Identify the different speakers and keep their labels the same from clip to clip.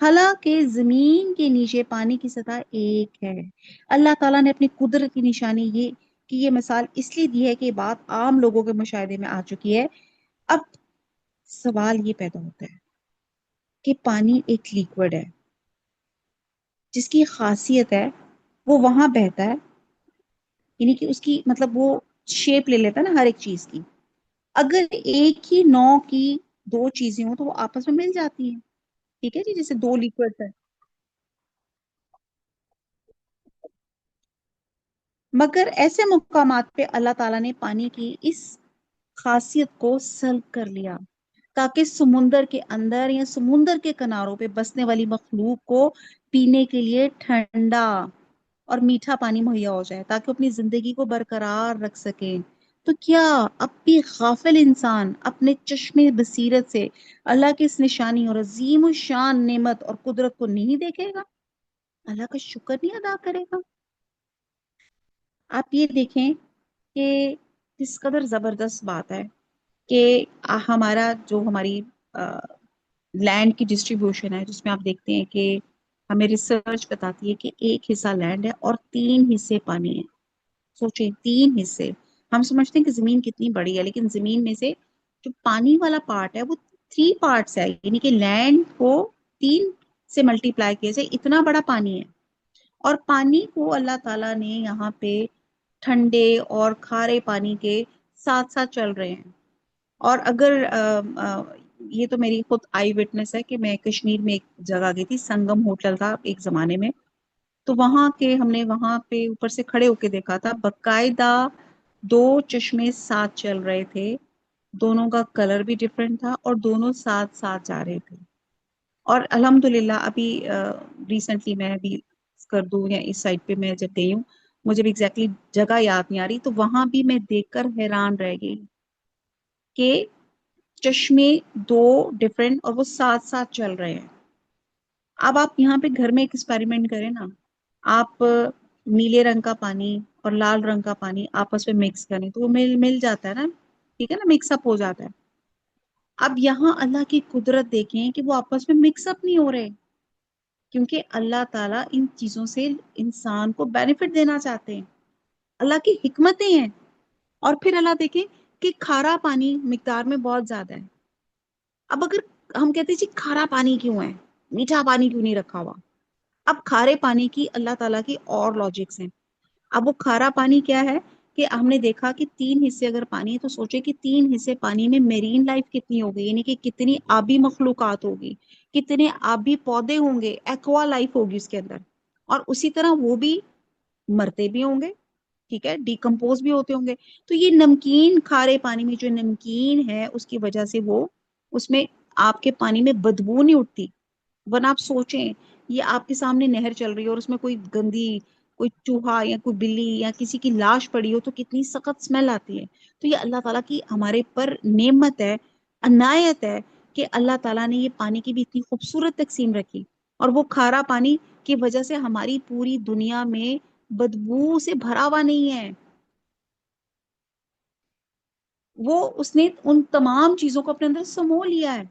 Speaker 1: حالانکہ زمین کے نیچے پانی کی سطح ایک ہے۔ اللہ تعالیٰ نے اپنی قدرت کی نشانی یہ مثال اس لیے دی ہے کہ یہ بات عام لوگوں کے مشاہدے میں آ چکی ہے۔ اب سوال یہ پیدا ہوتا ہے کہ پانی ایک لیکوڈ ہے جس کی خاصیت ہے وہ وہاں بہتا ہے، یعنی کہ اس کی مطلب وہ شیپ لے لیتا ہے نا ہر ایک چیز کی۔ اگر ایک ہی نوع کی دو چیزیں ہوں تو وہ آپس میں مل جاتی ہیں، ٹھیک ہے جی، جیسے دو لیکوڈ ہے۔ مگر ایسے مقامات پہ اللہ تعالیٰ نے پانی کی اس خاصیت کو سلب کر لیا تاکہ سمندر کے اندر یا سمندر کے کناروں پہ بسنے والی مخلوق کو پینے کے لیے ٹھنڈا اور میٹھا پانی مہیا ہو جائے تاکہ وہ اپنی زندگی کو برقرار رکھ سکیں۔ تو کیا اب بھی غافل انسان اپنے چشم بصیرت سے اللہ کی اس نشانی اور عظیم الشان نعمت اور قدرت کو نہیں دیکھے گا؟ اللہ کا شکر نہیں ادا کرے گا؟ آپ یہ دیکھیں کہ کس قدر زبردست بات ہے کہ ہمارا جو ہماری لینڈ کی ڈسٹریبیوشن ہے، جس میں آپ دیکھتے ہیں کہ ہمیں ریسرچ بتاتی ہے کہ ایک حصہ لینڈ ہے اور 3 حصے پانی ہے۔ سوچیں 3 حصے، ہم سمجھتے ہیں کہ زمین کتنی بڑی ہے، لیکن زمین میں سے جو پانی والا پارٹ ہے وہ 3 پارٹس ہے، یعنی کہ لینڈ کو 3 سے ملٹی پلائی کیے سے اتنا بڑا پانی ہے۔ اور پانی کو اللہ تعالیٰ نے یہاں پہ ٹھنڈے اور کھارے پانی کے ساتھ ساتھ چل رہے ہیں۔ اور اگر یہ تو میری خود آئی وٹنس ہے کہ میں کشمیر میں ایک جگہ گئی تھی، سنگم ہوٹل تھا ایک زمانے میں، تو وہاں کے ہم نے وہاں پہ اوپر سے کھڑے ہو کے دیکھا تھا، باقاعدہ 2 چشمے ساتھ چل رہے تھے، دونوں کا کلر بھی ڈفرینٹ تھا اور دونوں ساتھ ساتھ جا رہے تھے۔ اور الحمدللہ ابھی ریسنٹلی میں بھی اسکردو یا اس سائڈ پہ میں جب گئی ہوں، مجھے بھی ایگزیکٹلی جگہ یاد نہیں آ رہی، تو وہاں بھی میں دیکھ کر حیران رہ گئی کہ چشمے 2 ڈفرینٹ اور وہ ساتھ ساتھ چل رہے ہیں۔ اب آپ یہاں پہ گھر میں ایک ایکسپیریمنٹ کریں نا، آپ نیلے رنگ کا پانی اور لال رنگ کا پانی آپس میں مکس کریں تو وہ مل جاتا ہے نا، ٹھیک ہے نا، مکس اپ ہو جاتا ہے۔ اب یہاں اللہ کی قدرت دیکھیں کہ وہ آپس میں مکس اپ نہیں ہو رہے، کیونکہ اللہ تعالیٰ ان چیزوں سے انسان کو بینیفٹ دینا چاہتے ہیں، اللہ کی حکمتیں ہیں۔ اور پھر اللہ دیکھیں کہ کھارا پانی مقدار میں بہت زیادہ ہے۔ اب اگر ہم کہتے ہیں جی کھارا پانی کیوں ہے، میٹھا پانی کیوں نہیں رکھا ہوا؟ اب کھارے پانی کی اللہ تعالیٰ کی اور لاجکس ہیں۔ اب وہ کھارا پانی کیا ہے کہ ہم نے دیکھا کہ 3 حصے اگر پانی ہے تو سوچے کہ 3 حصے پانی میں میرین لائف کتنی ہوگی، یعنی کہ کتنی آبی مخلوقات ہوگی، کتنے آبی پودے ہوں گے، ایکوا لائف ہوگی اس کے اندر، اور اسی طرح وہ بھی مرتے بھی ہوں گے، ٹھیک ہے، ڈیکمپوز بھی ہوتے ہوں گے۔ تو یہ نمکین کھارے پانی میں جو نمکین ہے اس کی وجہ سے وہ اس میں آپ کے پانی میں بدبو نہیں اٹھتی، ورنہ آپ سوچیں یہ آپ کے سامنے نہر چل رہی ہے اور اس میں کوئی گندی کوئی چوہا یا کوئی بلی یا کسی کی لاش پڑی ہو تو کتنی سخت سمیل آتی ہے۔ تو یہ اللہ تعالیٰ کی ہمارے پر نعمت ہے، عنایت ہے کہ اللہ تعالیٰ نے یہ پانی کی بھی اتنی خوبصورت تقسیم رکھی، اور وہ کھارا پانی کی وجہ سے ہماری پوری دنیا میں بدبو سے بھرا ہوا نہیں ہے۔ وہ اس نے ان تمام چیزوں کو اپنے اندر سمو لیا ہے،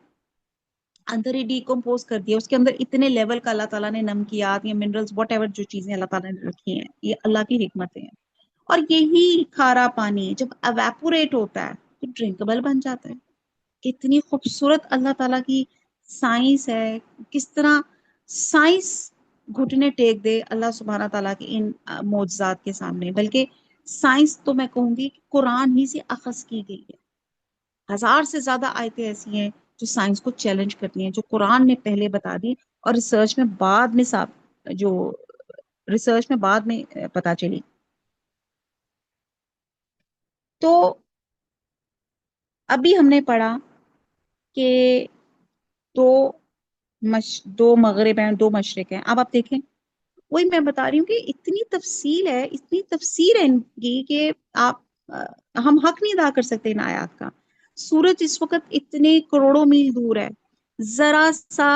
Speaker 1: اندر ہی ڈیکمپوز کر دیا، اس کے اندر اتنے لیول کا اللہ تعالیٰ نے نمکیات یا منرلز واٹ ایور جو چیزیں اللہ تعالیٰ نے رکھی ہیں، یہ اللہ کی حکمتیں ہیں۔ اور یہی کھارا پانی جب ایویپوریٹ ہوتا ہے تو ڈرنکبل بن جاتا ہے۔ کتنی خوبصورت اللہ تعالیٰ کی سائنس ہے، کس طرح سائنس گھٹنے ٹیک دے اللہ سبحانہ تعالیٰ کی ان معجزات کے سامنے۔ بلکہ سائنس تو میں کہوں گی کہ قرآن ہی سے اخذ کی گئی ہے، 1000 سے زیادہ آیتیں ایسی ہیں جو سائنس کو چیلنج کرتی ہیں، جو قرآن نے پہلے بتا دی اور ریسرچ میں بعد میں جو ریسرچ میں بعد میں پتا چلی۔ تو ابھی ہم نے پڑھا کہ دو دو مغرب ہیں، 2 مشرق ہیں۔ اب آپ دیکھیں، وہی میں بتا رہی ہوں کہ اتنی تفصیل ہے، اتنی تفسیر ہے ان کی کہ آپ ہم حق نہیں ادا کر سکتے ان آیات کا۔ سورج اس وقت اتنے کروڑوں میل دور ہے، ذرا سا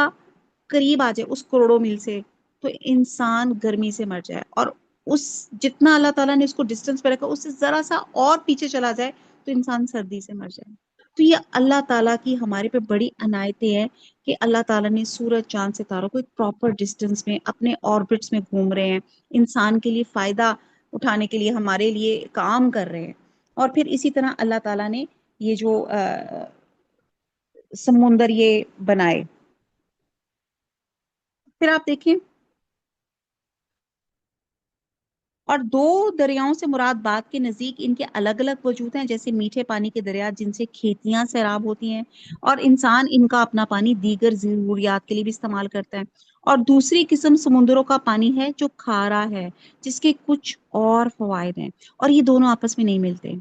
Speaker 1: قریب آ جائے اس کروڑوں میل سے تو انسان گرمی سے مر جائے، اور اس جتنا اللہ تعالیٰ نے اس کو ڈسٹینس پہ رکھا اس سے ذرا سا اور پیچھے چلا جائے تو انسان سردی سے مر جائے۔ تو یہ اللہ تعالیٰ کی ہمارے پہ بڑی عنایتیں ہیں کہ اللہ تعالیٰ نے سورج چاند ستاروں کو ایک پراپر ڈسٹینس میں اپنے آربٹس میں گھوم رہے ہیں، انسان کے لیے فائدہ اٹھانے کے لیے ہمارے لیے کام کر رہے ہیں۔ اور پھر اسی طرح اللہ تعالیٰ نے یہ جو سمندر یہ بنائے، پھر آپ دیکھیں، اور دو دریاؤں سے مراد بات کے نزدیک ان کے الگ الگ وجود ہیں، جیسے میٹھے پانی کے دریا جن سے کھیتیاں سیراب ہوتی ہیں اور انسان ان کا اپنا پانی دیگر ضروریات کے لیے بھی استعمال کرتا ہے، اور دوسری قسم سمندروں کا پانی ہے جو کھارا ہے، جس کے کچھ اور فوائد ہیں، اور یہ دونوں آپس میں نہیں ملتے۔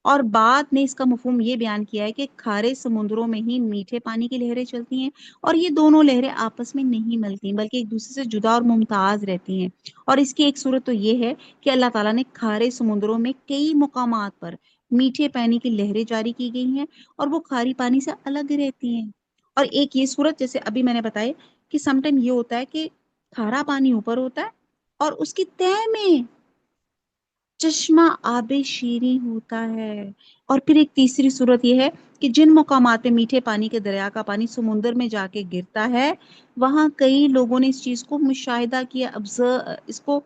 Speaker 1: اور بعد نے اس کا مفہوم یہ بیان کیا ہے کہ کھارے سمندروں میں ہی میٹھے پانی کی لہریں چلتی ہیں، اور یہ دونوں لہریں آپس میں نہیں ملتی بلکہ ایک دوسرے سے جدا اور ممتاز رہتی ہیں۔ اور اس کی ایک صورت تو یہ ہے کہ اللہ تعالیٰ نے کھارے سمندروں میں کئی مقامات پر میٹھے پانی کی لہریں جاری کی گئی ہیں، اور وہ کھاری پانی سے الگ رہتی ہیں۔ اور ایک یہ صورت جیسے ابھی میں نے بتایا کہ سم ٹائم یہ ہوتا ہے کہ کھارا پانی اوپر ہوتا ہے اور اس کی تہ میں چشمہ آب شیریں ہوتا ہے۔ اور پھر ایک تیسری صورت یہ ہے کہ جن مقامات پہ میٹھے پانی کے دریا کا پانی سمندر میں جا کے گرتا ہے، وہاں کئی لوگوں نے اس چیز کو مشاہدہ کیا، اس کو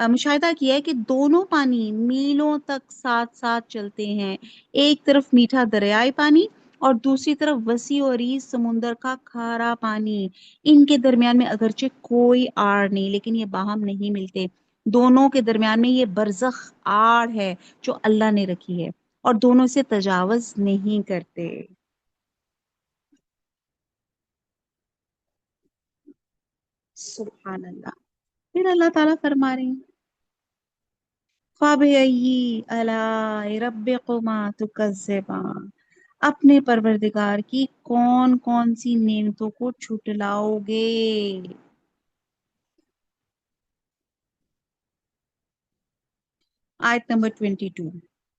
Speaker 1: مشاہدہ کیا ہے کہ دونوں پانی میلوں تک ساتھ ساتھ چلتے ہیں، ایک طرف میٹھا دریائی پانی اور دوسری طرف وسیع و عریض سمندر کا کھارا پانی۔ ان کے درمیان میں اگرچہ کوئی آڑ نہیں، لیکن یہ باہم نہیں ملتے، دونوں کے درمیان میں یہ برزخ آڑ ہے جو اللہ نے رکھی ہے، اور دونوں سے تجاوز نہیں کرتے۔ سبحان اللہ۔ پھر اللہ تعالیٰ فرما رہے ہیں فَبِأَيِّ آلَاءِ رَبِّكُمَا تُكَذِّبَانِ، اپنے پروردگار کی کون کون سی نعمتوں کو جھٹلاؤ گے۔ آیت نمبر 22،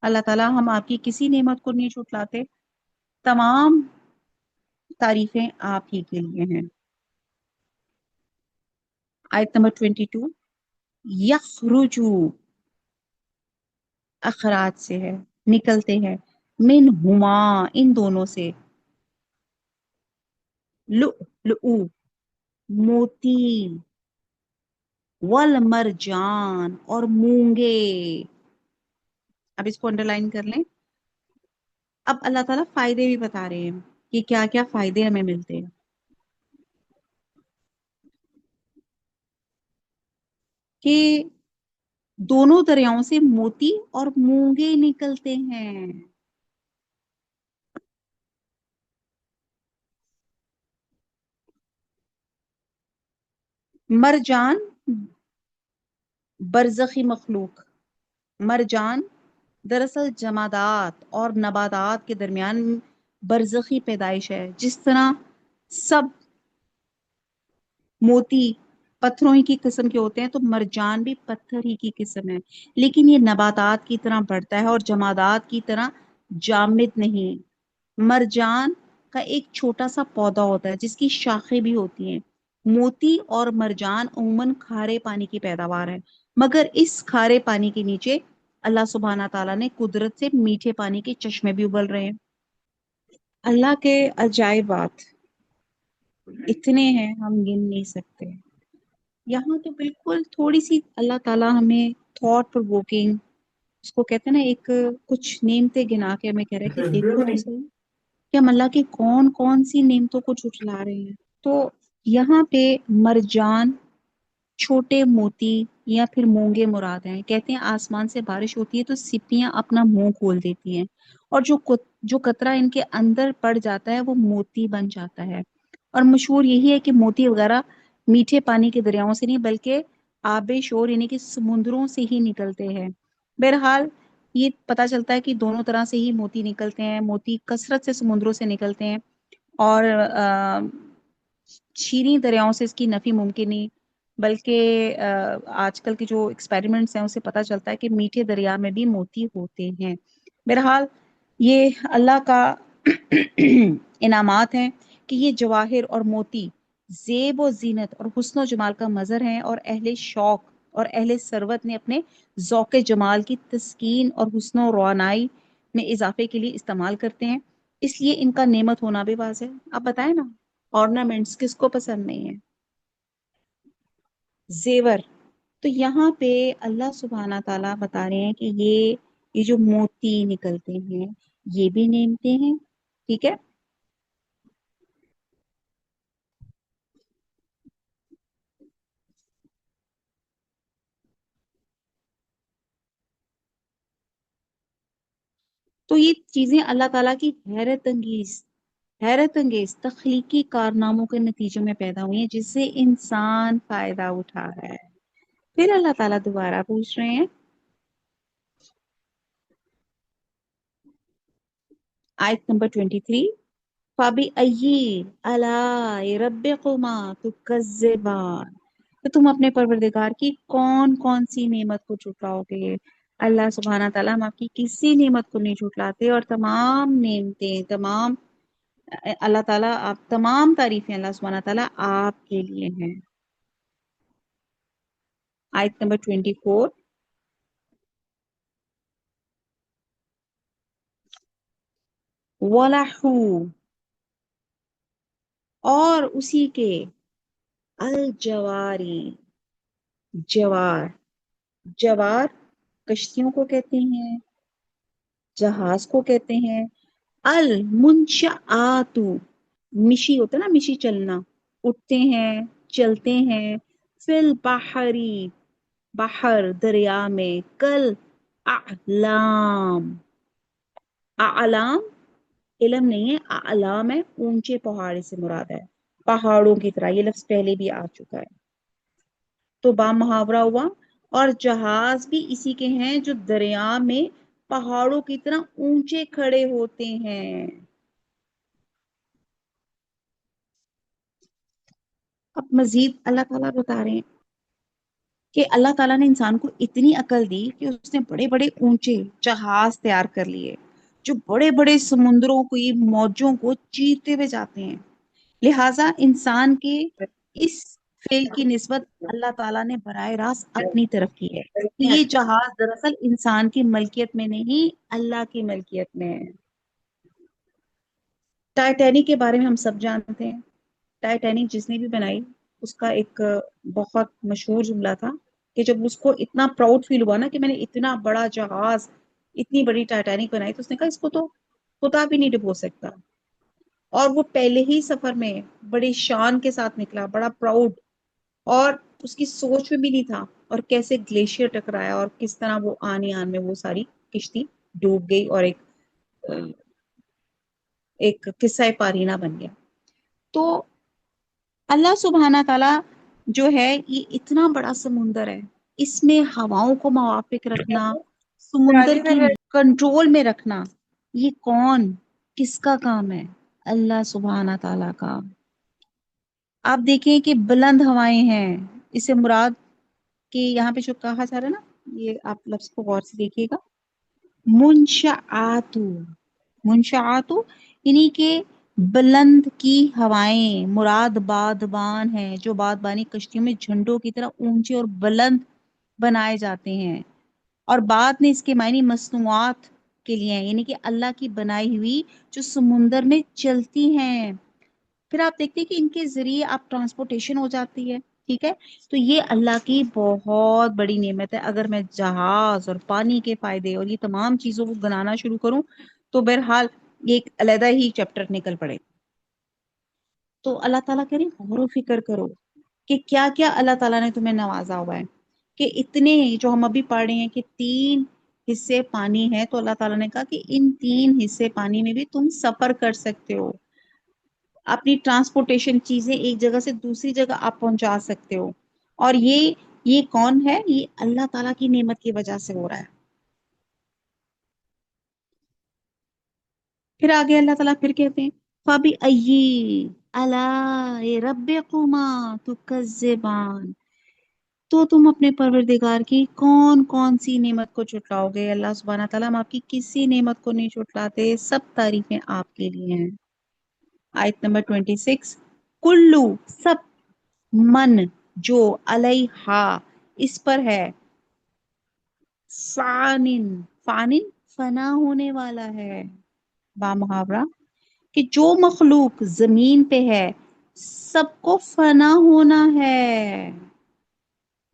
Speaker 1: اللہ تعالیٰ ہم آپ کی کسی نعمت کو نہیں جھٹلاتے، تمام تعریفیں آپ ہی کے لیے ہیں۔ آیت نمبر 22، یخرجو، اخراج سے ہے، نکلتے ہیں، منہما، ان دونوں سے، لؤلؤ، موتی، والمرجان، اور مونگے۔ اب اس کو انڈر لائن کر لیں۔ اب اللہ تعالیٰ فائدے بھی بتا رہے ہیں کہ کیا کیا فائدے ہمیں ملتے ہیں، کہ دونوں دریاؤں سے موتی اور مونگے نکلتے ہیں۔ مرجان برزخی مخلوق، مرجان دراصل جمادات اور نباتات کے درمیان برزخی پیدائش ہے، جس طرح سب موتی پتھروں ہی کی قسم کے ہوتے ہیں تو مرجان بھی پتھر ہی کی قسم ہے، لیکن یہ نباتات کی طرح بڑھتا ہے اور جمادات کی طرح جامد نہیں۔ مرجان کا ایک چھوٹا سا پودا ہوتا ہے جس کی شاخیں بھی ہوتی ہیں۔ موتی اور مرجان عموماً کھارے پانی کی پیداوار ہے، مگر اس کھارے پانی کے نیچے اللہ سبحانہ تعالیٰ نے قدرت سے میٹھے پانی کے چشمے بھی ابل رہے ہیں۔ اللہ کے عجائبات اتنے ہیں ہم گن نہیں سکتے۔ یہاں تو بالکل تھوڑی سی اللہ تعالیٰ ہمیں تھاٹ پرووکنگ، اس کو کہتے ہیں نا، ایک کچھ نعمتیں گنا کے ہمیں کہہ رہے کہ دیکھو تو صحیح کہ ہم اللہ کی کون کون سی نعمتوں کو جھٹلا رہے ہیں۔ تو یہاں پہ مرجان، چھوٹے موتی یا پھر مونگے مراد ہیں۔ کہتے ہیں آسمان سے بارش ہوتی ہے تو سپیاں اپنا منہ کھول دیتی ہیں، اور جو قطرہ ان کے اندر پڑ جاتا ہے وہ موتی بن جاتا ہے۔ اور مشہور یہی ہے کہ موتی وغیرہ میٹھے پانی کے دریاؤں سے نہیں بلکہ آب شور یعنی کہ سمندروں سے ہی نکلتے ہیں۔ بہرحال یہ پتہ چلتا ہے کہ دونوں طرح سے ہی موتی نکلتے ہیں، موتی کثرت سے سمندروں سے نکلتے ہیں، اور شیریں دریاؤں سے اس کی نفی ممکن نہیں، بلکہ آج کل کے جو ایکسپیریمنٹس ہیں اس سے پتہ چلتا ہے کہ میٹھے دریا میں بھی موتی ہوتے ہیں۔ بہرحال یہ اللہ کا انعامات ہیں کہ یہ جواہر اور موتی زیب و زینت اور حسن و جمال کا مظہر ہیں، اور اہل شوق اور اہل ثروت نے اپنے ذوق جمال کی تسکین اور حسن و روانائی میں اضافے کے لیے استعمال کرتے ہیں۔ اس لیے ان کا نعمت ہونا بھی واضح ہے. آپ بتائیں نا، ornaments کس کو پسند نہیں ہے؟ زیور. تو یہاں پہ اللہ سبحانہ تعالیٰ بتا رہے ہیں کہ یہ جو موتی نکلتے ہیں یہ بھی نعمتیں ہیں. ٹھیک ہے. تو یہ چیزیں اللہ تعالیٰ کی حیرت انگیز تخلیقی کارناموں کے نتیجے میں پیدا ہوئی ہیں جس سے انسان فائدہ اٹھا ہے. پھر اللہ تعالیٰ دوبارہ پوچھ رہے ہیں، آیت نمبر 23، فَبِأَيِّ آلَاءِ رَبِّكُمَا تُكَذِّبَانِ، تو تم اپنے پروردگار کی کون کون سی نعمت کو جھٹلاؤ گے؟ اللہ سبحانہ تعالیٰ ہم آپ کی کسی نعمت کو نہیں جھٹلاتے، اور تمام نعمتیں، تمام اللہ تعالیٰ، آپ تمام تعریفیں اللہ سبحانہ تعالیٰ آپ کے لیے ہیں. آیت نمبر 24، وَلَحُ، اور اسی کے، الجواری، جوار. جوار کشتیوں کو کہتے ہیں، جہاز کو کہتے ہیں. المنشآت، مشی ہوتا ہے نا، مشی چلنا، اٹھتے ہیں، چلتے ہیں. فی البحری، بحر دریا میں. کل اعلام، اعلام علم نہیں ہے، اعلام ہے، اونچے پہاڑ سے مراد ہے، پہاڑوں کی طرح. یہ لفظ پہلے بھی آ چکا ہے. تو با محاورہ ہوا. اور جہاز بھی اسی کے ہیں جو دریا میں پہاڑوں کی طرح اونچے کھڑے ہوتے ہیں. اب مزید اللہ تعالیٰ بتا رہے ہیں کہ اللہ تعالیٰ نے انسان کو اتنی عقل دی کہ اس نے بڑے بڑے اونچے جہاز تیار کر لیے جو بڑے بڑے سمندروں کو، یہ موجوں کو چیرتے ہوئے جاتے ہیں. لہٰذا انسان کے اس فعل کی نسبت اللہ تعالیٰ نے براہ راست اپنی طرف کی ہے. تو یہ جہاز دراصل انسان کی ملکیت میں نہیں، اللہ کی ملکیت میں ہے. ٹائٹینک کے بارے میں ہم سب جانتے ہیں. ٹائٹینک جس نے بھی بنائی، اس کا ایک بہت مشہور جملہ تھا کہ جب اس کو اتنا پراؤڈ فیل ہوا نا کہ میں نے اتنا بڑا جہاز، اتنی بڑی ٹائٹینک بنائی، تو اس نے کہا اس کو تو خدا بھی نہیں ڈبو سکتا. اور وہ پہلے ہی سفر میں بڑی شان کے ساتھ نکلا، بڑا پراؤڈ، اور اس کی سوچ میں بھی نہیں تھا. اور کیسے گلیشیئر ٹکرایا اور کس طرح وہ آن میں وہ ساری کشتی ڈوب گئی اور ایک قصہ پارینہ بن گیا. تو اللہ سبحانہ تعالیٰ جو ہے، یہ اتنا بڑا سمندر ہے، اس میں ہواؤں کو موافق رکھنا، سمندر کی کنٹرول میں رکھنا، یہ کون، کس کا کام ہے؟ اللہ سبحانہ تعالیٰ کا. آپ دیکھیں کہ بلند ہوائیں ہیں، اس سے مراد کہ یہاں پہ جو کہا جا رہا ہے نا، یہ آپ لفظ کو غور سے دیکھیے گا، منشآت، منشآت یعنی کہ بلند کی ہوائیں. مراد بادبان ہے، جو بادبانی کشتیوں میں جھنڈوں کی طرح اونچے اور بلند بنائے جاتے ہیں. اور بعد نے اس کے معنی مصنوعات کے لیے ہیں، یعنی کہ اللہ کی بنائی ہوئی جو سمندر میں چلتی ہیں. پھر آپ دیکھتے ہیں کہ ان کے ذریعے آپ ٹرانسپورٹیشن ہو جاتی ہے. ٹھیک ہے. تو یہ اللہ کی بہت بڑی نعمت ہے. اگر میں جہاز اور پانی کے فائدے اور یہ تمام چیزوں کو گنانا شروع کروں تو بہرحال یہ ایک علیحدہ ہی چیپٹر نکل پڑے. تو اللہ تعالیٰ کہہ رہے ہیں غور و فکر کرو کہ کیا کیا اللہ تعالیٰ نے تمہیں نوازا ہوا ہے. کہ اتنے جو ہم ابھی پڑھ رہے ہیں کہ 3 حصے پانی ہے، تو اللہ تعالیٰ نے کہا کہ ان 3 حصے پانی میں بھی تم سفر کر سکتے ہو. اپنی ٹرانسپورٹیشن چیزیں ایک جگہ سے دوسری جگہ آپ پہنچا سکتے ہو. اور یہ کون ہے؟ یہ اللہ تعالیٰ کی نعمت کی وجہ سے ہو رہا ہے. پھر آگے اللہ تعالیٰ پھر کہتے ہیں فَبِأَيِّ آلَاءِ رَبِّكُمَا تُكَذِّبَانِ، تو تم اپنے پروردگار کی کون کون سی نعمت کو جھٹلاؤ گے؟ اللہ سبحانہ تعالیٰ ہم آپ کی کسی نعمت کو نہیں جھٹلاتے، سب تعریفیں آپ کے لیے ہیں. آیت نمبر 26، کلو، سب، من، جو، علیہا، اس پر ہے، فانن، فانن فنا ہونے والا ہے، با محاورہ. کہ جو مخلوق زمین پہ ہے سب کو فنا ہونا ہے.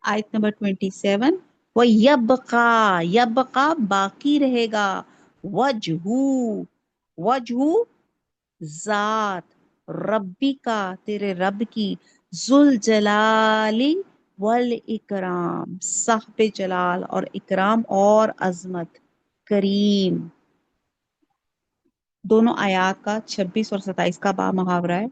Speaker 1: آیت نمبر 27. وہ یبقا باقی رہے گا. وجہو وجہو ذات ربی کا تیرے رب کی ذل جلالی والاکرام صاحب جلال اور اکرام اور عظمت کریم. دونوں آیات کا 26 اور 27 کا با محاورہ ہے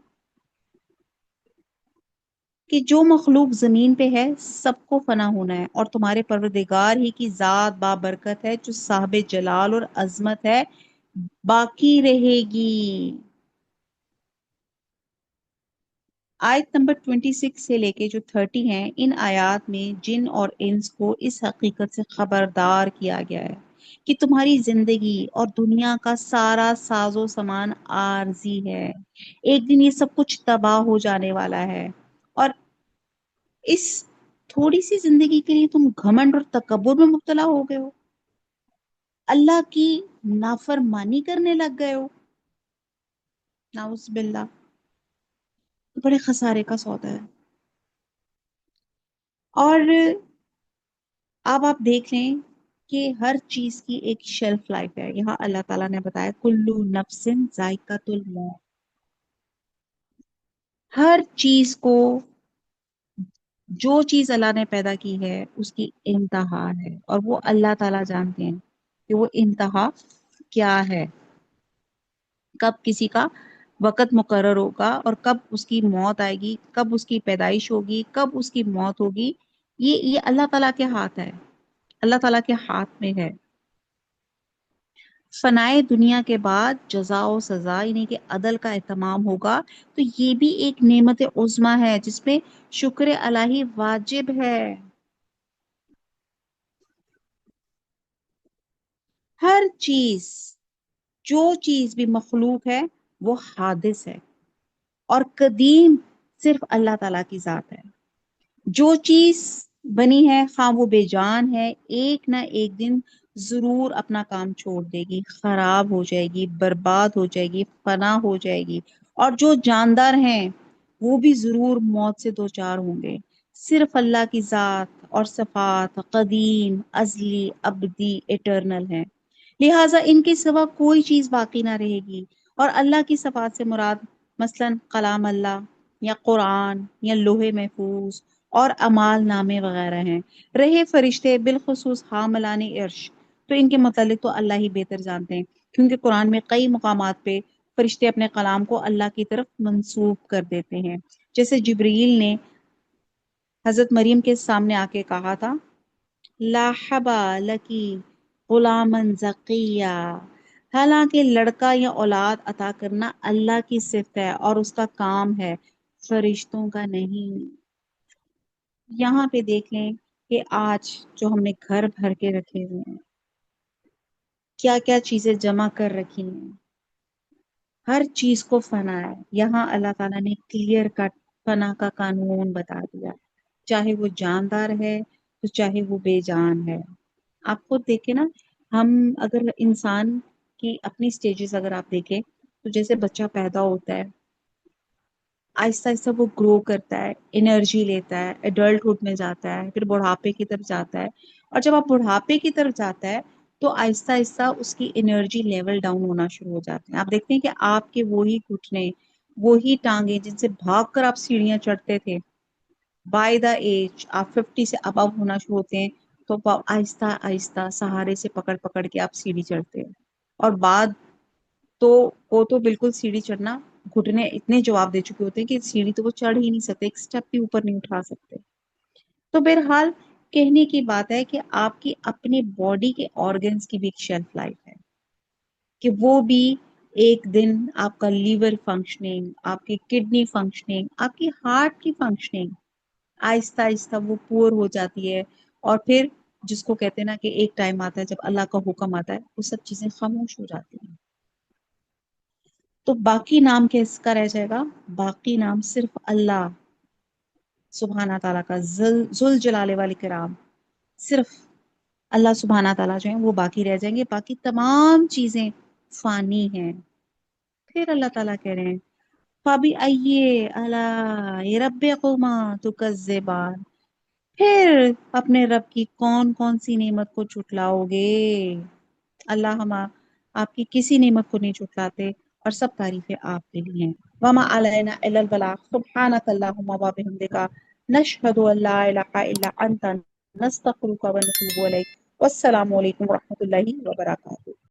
Speaker 1: کہ جو مخلوق زمین پہ ہے سب کو فنا ہونا ہے اور تمہارے پروردگار ہی کی ذات بابرکت ہے جو صاحب جلال اور عظمت ہے باقی رہے گی. آیت نمبر 26 سے لے کے جو 30 ہیں ان آیات میں جن اور انس کو اس حقیقت سے خبردار کیا گیا ہے کہ تمہاری زندگی اور دنیا کا سارا ساز و سامان عارضی ہے. ایک دن یہ سب کچھ تباہ ہو جانے والا ہے اور اس تھوڑی سی زندگی کے لیے تم گھمنڈ اور تکبر میں مبتلا ہو گئے ہو. اللہ کی نافرمانی کرنے لگ گئے ہو. نعوذ باللہ. بڑے خسارے کا سودا ہے. اور اب آپ دیکھ لیں کہ ہر چیز کی ایک شیلف لائف ہے. یہاں اللہ تعالیٰ نے بتایا کلو نفسن ذائقۃ الموت. ہر چیز کو جو چیز اللہ نے پیدا کی ہے اس کی انتہا ہے اور وہ اللہ تعالیٰ جانتے ہیں کہ وہ انتہا کیا ہے. کب کسی کا وقت مقرر ہوگا اور کب اس کی موت آئے گی، کب اس کی پیدائش ہوگی، کب اس کی موت ہوگی، یہ اللہ تعالیٰ کے ہاتھ ہے. اللہ تعالیٰ کے ہاتھ میں ہے. فنائے دنیا کے بعد جزا و سزا یعنی کہ عدل کا اہتمام ہوگا تو یہ بھی ایک نعمت عظمی ہے جس میں شکر الہی واجب ہے. ہر چیز جو چیز بھی مخلوق ہے وہ حادث ہے اور قدیم صرف اللہ تعالیٰ کی ذات ہے. جو چیز بنی ہے خواہ وہ بے جان ہے ایک نہ ایک دن ضرور اپنا کام چھوڑ دے گی، خراب ہو جائے گی، برباد ہو جائے گی، فنا ہو جائے گی. اور جو جاندار ہیں وہ بھی ضرور موت سے دوچار ہوں گے. صرف اللہ کی ذات اور صفات قدیم، ازلی، ابدی، اٹرنل ہیں. لہٰذا ان کے سوا کوئی چیز باقی نہ رہے گی. اور اللہ کی صفات سے مراد مثلا کلام اللہ یا قرآن یا لوح محفوظ اور اعمال نامے وغیرہ ہیں. رہے فرشتے بالخصوص حاملان عرش تو ان کے متعلق تو اللہ ہی بہتر جانتے ہیں کیونکہ قرآن میں کئی مقامات پہ فرشتے اپنے کلام کو اللہ کی طرف منسوب کر دیتے ہیں. جیسے جبریل نے حضرت مریم کے سامنے آ کے کہا تھا لا حبا لکی غلامن زکیہ. حالانکہ لڑکا یا اولاد عطا کرنا اللہ کی صفت ہے اور اس کا کام ہے، فرشتوں کا نہیں. یہاں پہ دیکھ لیں کہ آج جو ہم نے گھر بھر کے رکھے ہوئے ہیں کیا کیا چیزیں جمع کر رکھی ہیں، ہر چیز کو فنا ہے. یہاں اللہ تعالیٰ نے کلیئر کٹ فنا کا قانون بتا دیا، چاہے وہ جاندار ہے تو چاہے وہ بے جان ہے. آپ خود دیکھیں نا، ہم اگر انسان کی اپنی سٹیجز اگر آپ دیکھیں تو جیسے بچہ پیدا ہوتا ہے آہستہ آہستہ وہ گرو کرتا ہے، انرجی لیتا ہے، ایڈلٹ ہوڈ میں جاتا ہے، پھر بڑھاپے کی طرف جاتا ہے. اور جب آپ بڑھاپے کی طرف جاتا ہے تو آہستہ آہستہ اس کی انرجی لیول ڈاؤن ہونا شروع ہو جاتے ہیں. آپ دیکھتے ہیں کہ آپ کے وہی گھٹنے، وہی ٹانگیں جن سے بھاگ کر آپ سیڑھیاں چڑھتے تھے، بائی دا ایج آپ 50 سے ابو ہونا شروع ہوتے ہیں تو آہستہ آہستہ سہارے سے پکڑ پکڑ کے آپ سیڑھی چڑھتے ہیں. اور بعد تو وہ تو بالکل سیڑھی چڑھنا گھٹنے اتنے جواب دے چکے ہوتے ہیں کہ سیڑھی تو وہ چڑھ ہی نہیں سکتے، ایک سٹیپ بھی اوپر نہیں اٹھا سکتے. تو بہرحال کہنے کی بات ہے کہ آپ کی اپنے باڈی کے آرگنز کی بھی ایک شیلف لائف ہے کہ وہ بھی ایک دن آپ کا لیور فنکشننگ، آپ کی کڈنی فنکشننگ، آپ کی ہارٹ کی فنکشننگ آہستہ آہستہ وہ پور ہو جاتی ہے. اور پھر جس کو کہتے ہیں نا کہ ایک ٹائم آتا ہے جب اللہ کا حکم آتا ہے وہ سب چیزیں خاموش ہو جاتی ہیں. تو باقی نام کس کا رہ جائے گا؟ باقی نام صرف اللہ سبحانہ تعالیٰ کا ذل جلالہ والاکرام، صرف اللہ سبحانہ تعالیٰ جو ہیں وہ باقی رہ جائیں گے. باقی تمام چیزیں فانی ہیں. پھر اللہ تعالیٰ کہہ رہے ہیں فَبِأَيِّ آلَاءِ رَبِّكُمَا تُكَذِّبَانِ، پھر اپنے رب کی کون کون سی نعمت کو جھٹلاؤ گے؟ اللہ ہم آپ کی کسی نعمت کو نہیں جھٹلاتے اور سب تعریفیں آپ کے لیے ہیں۔ وَمَا عَلَيْنَا إِلَّا الْبَلَاغُ سُبْحَانَكَ اللَّهُمَّ وَبِحَمْدِكَ نَشْهَدُ أَن لَّا إِلَٰهَ إِلَّا أَنتَ نَسْتَغْفِرُكَ وَنَتُوبُ إِلَيْكَ، والسلام علیکم ورحمۃ اللہ وبرکاتہ۔